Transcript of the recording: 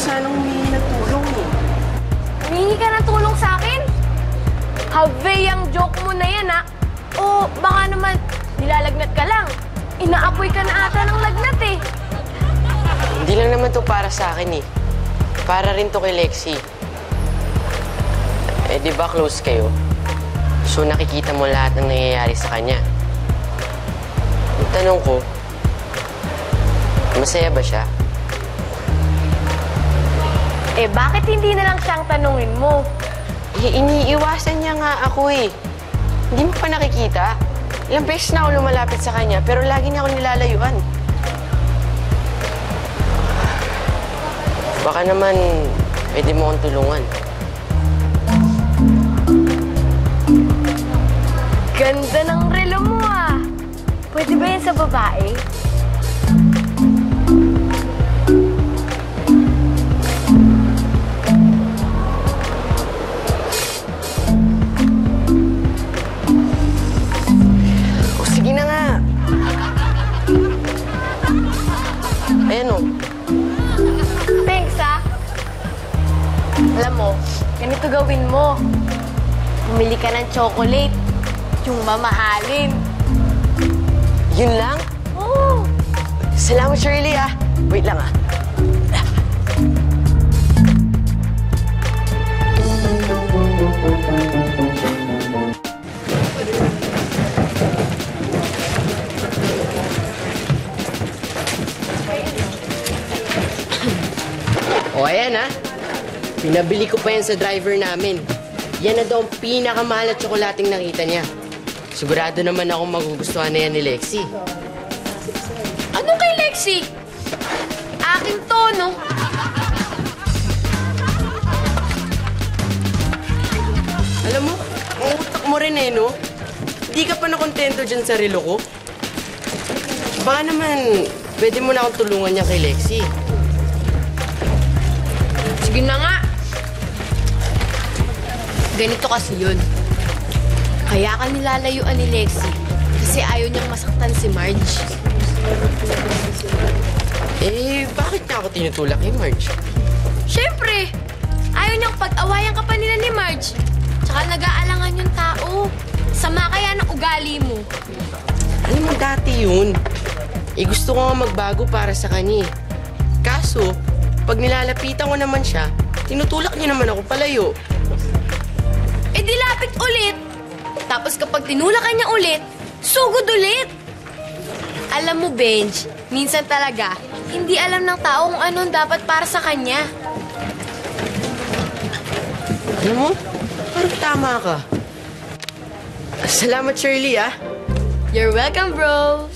sanang humingi ng tulong eh. Humingi ka ng tulong sa akin? Have ang joke mo na yan, ha? O baka naman nilalagnat ka lang. Inaapoy ka na ata ng lagnat eh. Hindi lang naman to para sa akin eh. Para rin to kay Lexie. Eh, di ba close kayo? So nakikita mo lahat ng nangyayari sa kanya. Ang tanong ko, masaya ba siya? Eh, bakit hindi na lang siyang tanungin mo? Eh, iniiwasan niya nga ako eh. Hindi mo pa nakikita? Ilang beses na ako lumalapit sa kanya, pero lagi niya ako nilalayuan. Baka naman, pwede mo akong tulungan. Ganda ng relo mo, ah. Pwede ba yan sa babae? O, sige na nga. Ayan o. Thanks, ah. Alam mo, ganito gawin mo. Bumili ka ng chocolate. Yung mamahalin. Yun lang? Oo. Salamat, Shirley, ah. Wait lang, ah. O, ayan, ah. Pinabili ko pa yan sa driver namin. Yan na daw ang pinakamahal na tsokolating nakita niya. Sigurado naman ako magugustuhan na yan ni Lexie. Ano kay Lexie? Akin to, no? Alam mo, ang utak mo rin eh, no? Hindi ka pa nakontento dyan sa relo ko. Baka naman, pwede mo na akong tulungan niya kay Lexie. Sige na nga. Ganito kasi yun. Kaya ka nilalayuan ni Lexie kasi ayaw niyang masaktan si Marge. Eh, bakit na ako tinutulak kay Marge? Siyempre! Ayaw niyang pag-awayan ka pa nila ni Marge. Tsaka nag-aalangan yung tao. Sama kaya ng ugali mo. Alam mo, dati yun. Eh, gusto ko nga magbago para sa kanya eh. Kaso, pag nilalapitan ko naman siya, tinutulak niya naman ako palayo. Eh di lapit ulit. Tapos kapag tinulak ka niya ulit, sugod ulit. Alam mo, Benj, minsan talaga, hindi alam ng tao kung ano dapat para sa kanya. Alam mo, parang tama ka. Salamat, Shirley, ah. You're welcome, bro.